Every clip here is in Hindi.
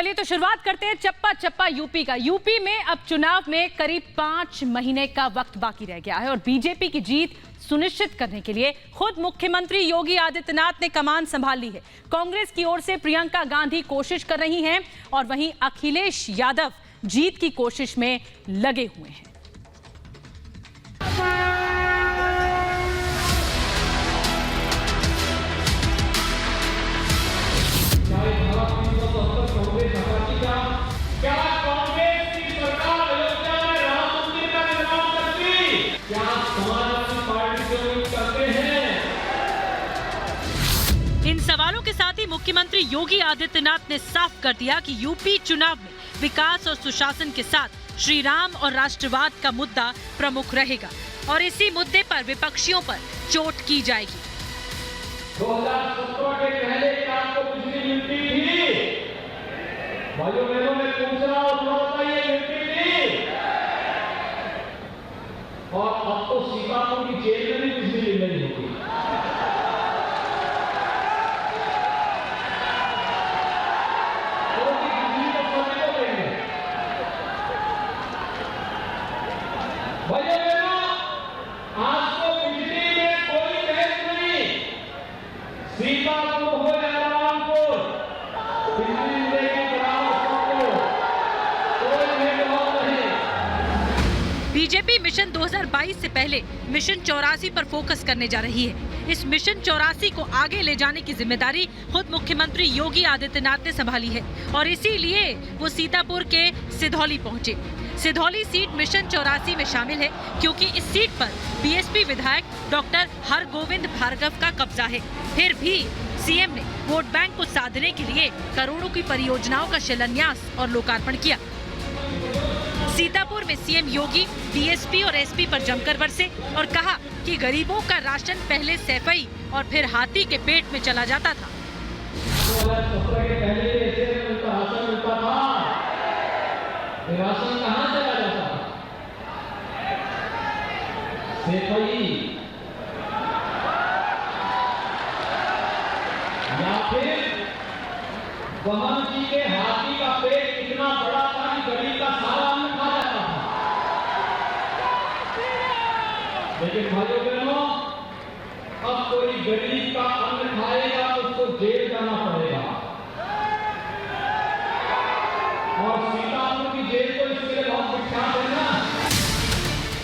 चलिए तो शुरुआत करते हैं चप्पा चप्पा यूपी का। यूपी में अब चुनाव में करीब 5 महीने का वक्त बाकी रह गया है और बीजेपी की जीत सुनिश्चित करने के लिए खुद मुख्यमंत्री योगी आदित्यनाथ ने कमान संभाल ली है। कांग्रेस की ओर से प्रियंका गांधी कोशिश कर रही हैं और वहीं अखिलेश यादव जीत की कोशिश में लगे हुए हैं। इन सवालों के साथ ही मुख्यमंत्री योगी आदित्यनाथ ने साफ कर दिया कि यूपी चुनाव में विकास और सुशासन के साथ श्री राम और राष्ट्रवाद का मुद्दा प्रमुख रहेगा और इसी मुद्दे पर विपक्षियों पर चोट की जाएगी। 2017 के पहले क्या आपको बिजली मिलती थी? भाइयों बहनों में पूछ रहा हूं, तो बताइए मिलती थी? और अब तो सीतापुर की जेल में भी बिजली मिल रही होगी। भाइयों बहनों, आज तो बिजली में कोई बहस नहीं। सीतापुर हो या रामपुर, बिजली देगी बराबर सबको, कोई भेदभाव नहीं। बीजेपी मिशन 2022 से पहले मिशन 84 पर फोकस करने जा रही है। इस मिशन 84 को आगे ले जाने की जिम्मेदारी खुद मुख्यमंत्री योगी आदित्यनाथ ने संभाली है और इसीलिए वो सीतापुर के सिधौली पहुंचे। सिधौली सीट मिशन 84 में शामिल है क्योंकि इस सीट पर बीएसपी विधायक डॉक्टर हरगोविंद भार्गव का कब्जा है। फिर भी सीएम ने वोट बैंक को साधने के लिए करोड़ों की परियोजनाओं का शिलान्यास और लोकार्पण किया। सीतापुर में सीएम योगी डीएसपी और एसपी पर जमकर बरसे और कहा कि गरीबों का राशन पहले सैफई और फिर हाथी के पेट में चला जाता था। 2017 के पहले ऐसे राशन मिलता था, राशन कहाँ चला जाता था? सैफई या फिर बहन जी के हाथी का पेट इतना बड़ा था कि गरीब का सारा अन्न खा जाता था। लेकिन भाइयों बहनों, अब कोई गरीब का अन्न खाएगा तो उसको जेल जाना पड़ेगा और सीतापुर की जेल तो इसके लिए बहुत विख्यात है ना।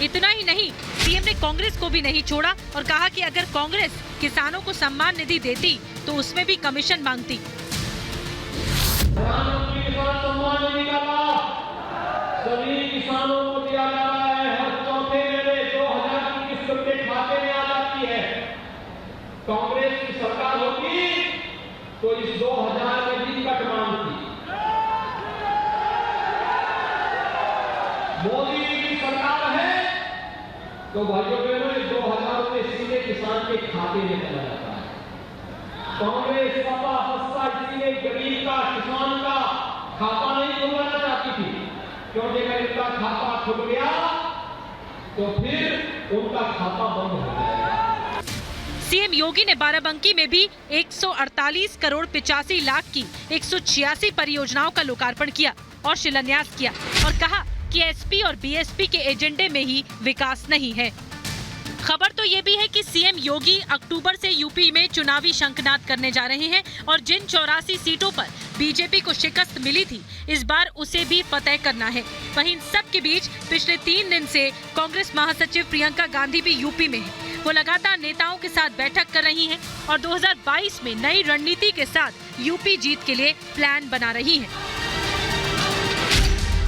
इतना ही नहीं, सीएम ने कांग्रेस को भी नहीं छोड़ा और कहा कि अगर कांग्रेस किसानों को सम्मान निधि देती तो उसमें भी कमीशन मांगती। प्रधानमंत्री किसान सम्मान निधि का लाभ सभी किसानों को दिया जा रहा है। हर चौथे महीने 2000 की किस्त उनके खाते में आ जाती है। कांग्रेस की सरकार होती तो इस 2000 में भी कट मांगती। मोदी जी की सरकार है तो भाइयों बहनों 2000 रुपये सीधे किसान के खाते में चला जाता है। कांग्रेस सपा बसपा इसलिए गरीब का किसान का खाता नहीं खुलवाना चाहती थी क्योंकि अगर इनका खाता खुल गया तो फिर उनका खाता बंद हो जाएगा। सीएम योगी ने बाराबंकी में भी 148 करोड़ 85 लाख की 186 परियोजनाओं का लोकार्पण किया और शिलान्यास किया और कहा कि एसपी और बीएसपी के एजेंडे में ही विकास नहीं है। खबर तो ये भी है कि सीएम योगी अक्टूबर से यूपी में चुनावी शंखनाद करने जा रहे हैं और जिन 84 सीटों पर बीजेपी को शिकस्त मिली थी इस बार उसे भी फतेह करना है। वहीं इन सब के बीच पिछले 3 दिन से कांग्रेस महासचिव प्रियंका गांधी भी यूपी में है। वो लगातार नेताओं के साथ बैठक कर रही हैं और 2022 में नई रणनीति के साथ यूपी जीत के लिए प्लान बना रही है।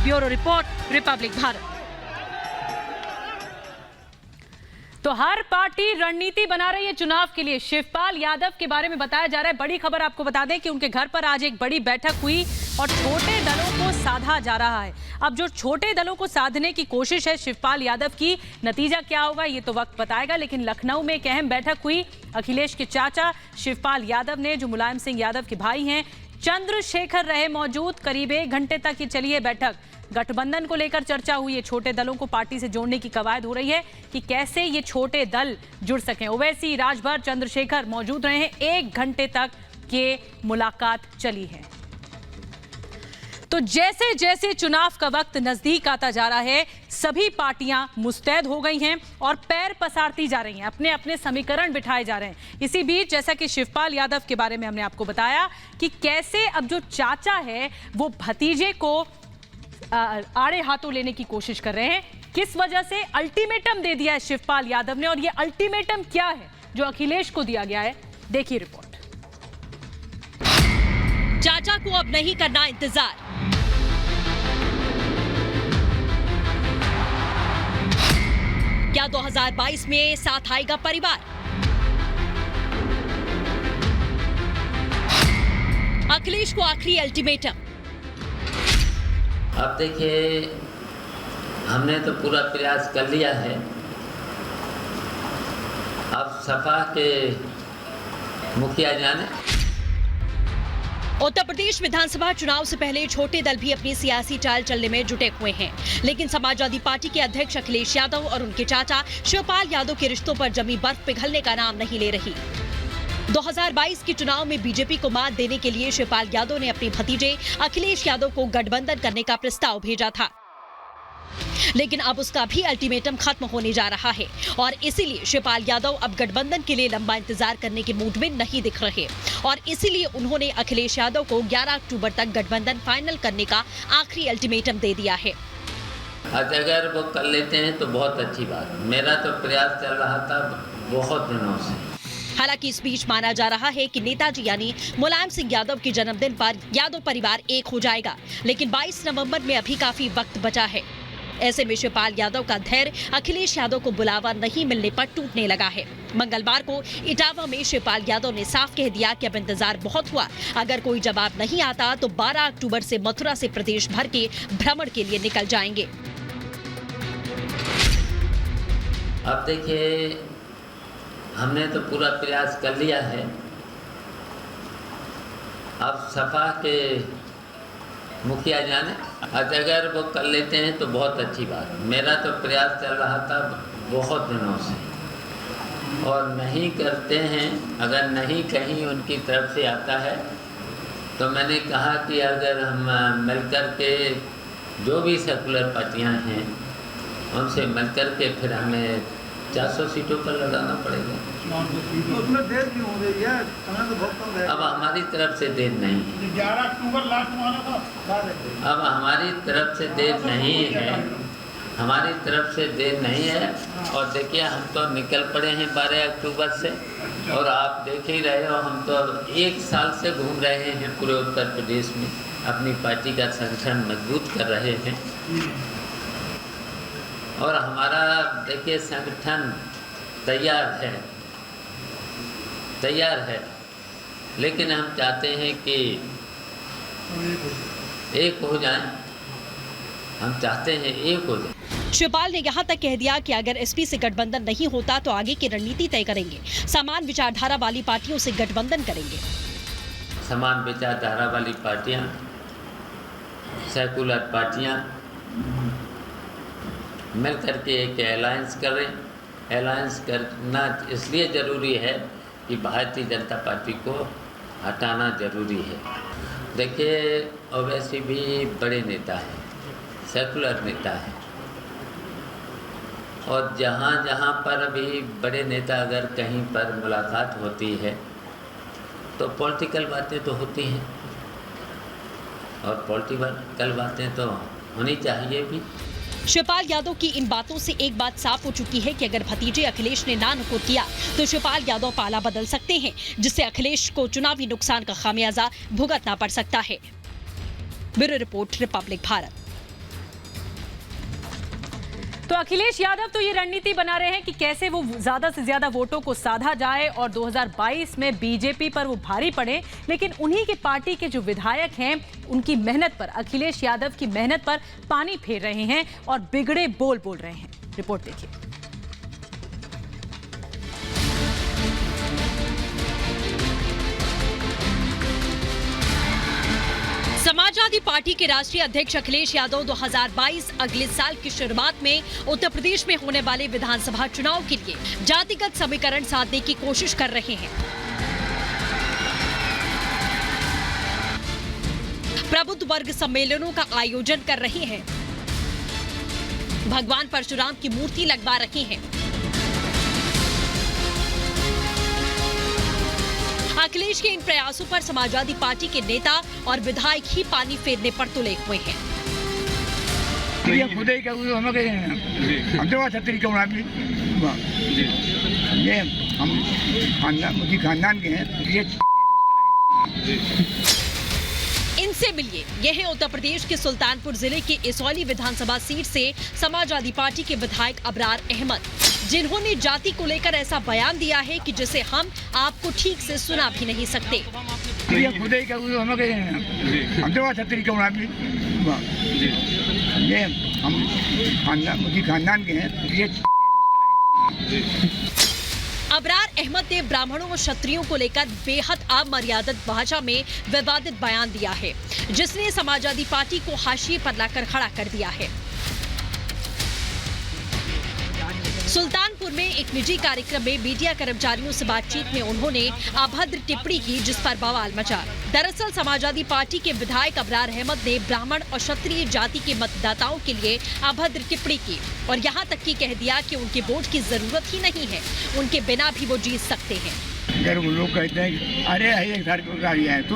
Bureau report, Republic Bharat. तो हर पार्टी रणनीति बना रही है चुनाव के लिए। शिवपाल यादव के बारे में बताया जा रहा है। बड़ी खबर आपको बता दें कि उनके घर पर आज एक बड़ी बैठक हुई और छोटे दलों को साधा जा रहा है। अब जो छोटे दलों को साधने की कोशिश है शिवपाल यादव की, नतीजा क्या होगा ये तो वक्त बताएगा। लेकिन लखनऊ में एक अहम बैठक हुई। अखिलेश के चाचा शिवपाल यादव ने, जो मुलायम सिंह यादव के भाई हैं, चंद्रशेखर रहे मौजूद। करीब 1 घंटे तक ये चली है बैठक। गठबंधन को लेकर चर्चा हुई है। छोटे दलों को पार्टी से जोड़ने की कवायद हो रही है कि कैसे ये छोटे दल जुड़ सकें। ओवैसी, राजभर, चंद्रशेखर मौजूद रहे हैं। 1 घंटे तक ये मुलाकात चली है। तो जैसे जैसे चुनाव का वक्त नजदीक आता जा रहा है, सभी पार्टियां मुस्तैद हो गई हैं और पैर पसारती जा रही हैं, अपने अपने समीकरण बिठाए जा रहे हैं। इसी बीच जैसा कि शिवपाल यादव के बारे में हमने आपको बताया कि कैसे अब जो चाचा है वो भतीजे को आड़े हाथों लेने की कोशिश कर रहे हैं। किस वजह से अल्टीमेटम दे दिया है शिवपाल यादव ने, और ये अल्टीमेटम क्या है जो अखिलेश को दिया गया है, देखिए रिपोर्ट। चाचा को अब नहीं करना इंतजार, क्या 2022 में साथ आएगा परिवार? अखिलेश को आखिरी अल्टीमेटम। अब देखिए, हमने तो पूरा प्रयास कर लिया है। अब सपा के मुखिया जाने। उत्तर प्रदेश विधानसभा चुनाव से पहले छोटे दल भी अपनी सियासी चाल चलने में जुटे हुए हैं, लेकिन समाजवादी पार्टी के अध्यक्ष अखिलेश यादव और उनके चाचा शिवपाल यादव के रिश्तों पर जमी बर्फ पिघलने का नाम नहीं ले रही। 2022 के चुनाव में बीजेपी को मात देने के लिए शिवपाल यादव ने अपने भतीजे अखिलेश यादव को गठबंधन करने का प्रस्ताव भेजा था, लेकिन अब उसका भी अल्टीमेटम खत्म होने जा रहा है और इसीलिए शिवपाल यादव अब गठबंधन के लिए लंबा इंतजार करने के मूड में नहीं दिख रहे और इसीलिए उन्होंने अखिलेश यादव को 11 अक्टूबर तक गठबंधन फाइनल करने का आखिरी अल्टीमेटम दे दिया है। अगर वो कर लेते हैं तो बहुत अच्छी बात। मेरा तो प्रयास चल रहा था बहुत दिनों से। हालांकि इस बीच माना जा रहा है कि नेताजी यानी मुलायम सिंह यादव के जन्मदिन पर यादव परिवार एक हो जाएगा, लेकिन 22 नवंबर में अभी काफी वक्त बचा है। ऐसे में शिवपाल यादव का धैर्य अखिलेश यादव को बुलावा नहीं मिलने पर टूटने लगा है। मंगलवार को इटावा में शिवपाल यादव ने साफ कह दिया कि अब इंतजार बहुत हुआ, अगर कोई जवाब नहीं आता तो 12 अक्टूबर से मथुरा से प्रदेश भर के भ्रमण के लिए निकल जाएंगे। अब देखिए, हमने तो पूरा प्रयास कर लिया है। अब सपा के मुखिया जाने, अगर वो कर लेते हैं तो बहुत अच्छी बात। मेरा तो प्रयास चल रहा था बहुत दिनों से, और नहीं करते हैं, अगर नहीं कहीं उनकी तरफ से आता है तो मैंने कहा कि अगर हम मिलकर के जो भी सेकुलर पार्टियां हैं उनसे मिलकर के फिर हमें 400 सीटों पर लगाना पड़ेगा। उसमें देर क्यों हो रही है? समय तो बहुत कम है। अब हमारी तरफ से देर नहीं है। 11 अक्टूबर लास्ट में आना था। अब हमारी तरफ से देर नहीं है, हमारी तरफ से देर नहीं है। और देखिए, हम तो निकल पड़े हैं 12 अक्टूबर से, और आप देख ही रहे हो, हम तो 1 साल से घूम रहे हैं पूरे उत्तर प्रदेश में, अपनी पार्टी का संगठन मजबूत कर रहे हैं। और हमारा देखिए संगठन तैयार है, लेकिन हम चाहते हैं कि एक हो जाएं। हम चाहते हैं एक हो जाए। शिवपाल ने यहाँ तक कह दिया कि अगर एसपी से गठबंधन नहीं होता तो आगे की रणनीति तय करेंगे, समान विचारधारा वाली पार्टियों से गठबंधन करेंगे। समान विचारधारा वाली पार्टियां, सेकुलर पार्टियां मिल करके एक अलायंस करें। अलायंस करना इसलिए ज़रूरी है कि भारतीय जनता पार्टी को हटाना ज़रूरी है। देखिए, ओवैसी भी बड़े नेता हैं, सेकुलर नेता हैं, और जहाँ जहाँ पर भी बड़े नेता अगर कहीं पर मुलाकात होती है तो पॉलिटिकल बातें तो होती हैं, और पॉलिटिकल बातें तो होनी चाहिए भी। शिवपाल यादव की इन बातों से एक बात साफ हो चुकी है कि अगर भतीजे अखिलेश ने ना नुकुर किया तो शिवपाल यादव पाला बदल सकते हैं, जिससे अखिलेश को चुनावी नुकसान का खामियाजा भुगतना पड़ सकता है। Bureau report, Republic Bharat. तो अखिलेश यादव तो ये रणनीति बना रहे हैं कि कैसे वो ज्यादा से ज्यादा वोटों को साधा जाए और 2022 में बीजेपी पर वो भारी पड़े, लेकिन उन्हीं के पार्टी के जो विधायक हैं उनकी मेहनत पर, अखिलेश यादव की मेहनत पर पानी फेर रहे हैं और बिगड़े बोल बोल रहे हैं। रिपोर्ट देखिए। समाजवादी पार्टी के राष्ट्रीय अध्यक्ष अखिलेश यादव 2022 अगले साल की शुरुआत में उत्तर प्रदेश में होने वाले विधानसभा चुनाव के लिए जातिगत समीकरण साधने की कोशिश कर रहे हैं। प्रबुद्ध वर्ग सम्मेलनों का आयोजन कर रही हैं, भगवान परशुराम की मूर्ति लगवा रही हैं। अखिलेश के इन प्रयासों पर समाजवादी पार्टी के नेता और विधायक ही पानी फेरने पर तुले हुए हैं। ये खुद ही करूँ हम तो छतरी क्यों ये हम खानदान के हैं ये इनसे मिलिए। ये है उत्तर प्रदेश के सुल्तानपुर जिले के इसौली विधानसभा सीट से समाजवादी पार्टी के विधायक अबरार अहमद, जिन्होंने जाति को लेकर ऐसा बयान दिया है कि जिसे हम आपको ठीक से सुना भी नहीं सकते। ये खुद ही करूँ हम तो छतरी क्यों ये हम खानदान के हैं ये अबरार अहमद ने ब्राह्मणों और क्षत्रियों को लेकर बेहद अमर्यादित भाषा में विवादित बयान दिया है, जिसने समाजवादी पार्टी को हाशिए पर लाकर खड़ा कर दिया है। सुल्तानपुर में एक निजी कार्यक्रम में मीडिया कर्मचारियों से बातचीत में उन्होंने अभद्र टिप्पणी की, जिस पर बवाल मचा। दरअसल समाजवादी पार्टी के विधायक अबरार अहमद ने ब्राह्मण और क्षत्रिय जाति के मतदाताओं के लिए अभद्र टिप्पणी की और यहाँ तक कि कह दिया कि उनके वोट की जरूरत ही नहीं है, उनके बिना भी वो जीत सकते हैं। अगर वो लोग कहते हैं अरे है तो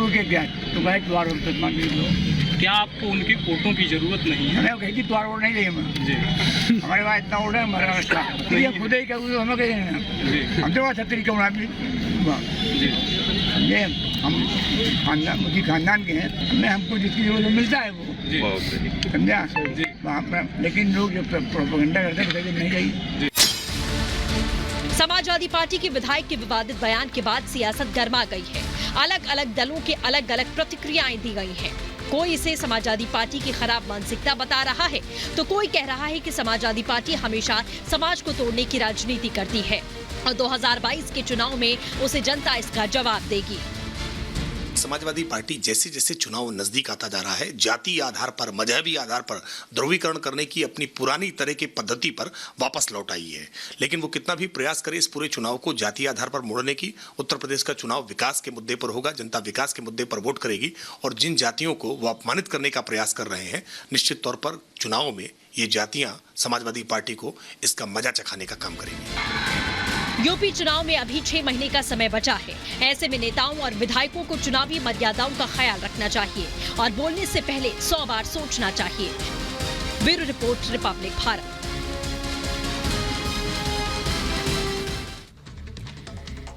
क्या आपको उनकी वोटों की जरूरत नहीं है? हमें कहीं द्वार वोट नहीं चाहिए हमारे पास इतना वोट है हमारा रास्ता तो ये खुद ही करूँ हम तो छतरी क्यों ये हम खानदान के हैं, हमें हमको जिसकी जरूरत मिलता है वो समझा वहाँ पर। लेकिन लोग जब प्रोपेगेंडा करते हैं नहीं चाहिए। समाजवादी पार्टी के विधायक के विवादित बयान के बाद सियासत गर्मा गई है। अलग अलग दलों के अलग अलग प्रतिक्रियाएं दी गई हैं। कोई इसे समाजवादी पार्टी की खराब मानसिकता बता रहा है तो कोई कह रहा है कि समाजवादी पार्टी हमेशा समाज को तोड़ने की राजनीति करती है और 2022 के चुनाव में उसे जनता इसका जवाब देगी। समाजवादी पार्टी जैसे जैसे चुनाव नजदीक आता जा रहा है, जाति आधार पर, मजहबी आधार पर ध्रुवीकरण करने की अपनी पुरानी तरह की पद्धति पर वापस लौट आई है। लेकिन वो कितना भी प्रयास करे इस पूरे चुनाव को जाति आधार पर मोड़ने की, उत्तर प्रदेश का चुनाव विकास के मुद्दे पर होगा, जनता विकास के मुद्दे पर वोट करेगी और जिन जातियों को वो अपमानित करने का प्रयास कर रहे हैं, निश्चित तौर पर चुनाव में ये जातियां समाजवादी पार्टी को इसका मजा चखाने का काम करेंगी। यूपी चुनाव में अभी 6 महीने का समय बचा है। ऐसे में नेताओं और विधायकों को चुनावी मर्यादाओं का ख्याल रखना चाहिए और बोलने से पहले 100 बार सोचना चाहिए। Bureau report, Republic Bharat.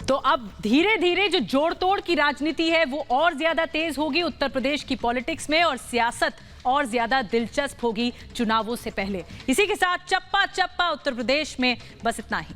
तो अब धीरे धीरे जो जोड़ तोड़ की राजनीति है वो और ज्यादा तेज होगी उत्तर प्रदेश की पॉलिटिक्स में और सियासत और ज्यादा दिलचस्प होगी चुनावों से पहले। इसी के साथ चप्पा चप्पा उत्तर प्रदेश में बस इतना ही।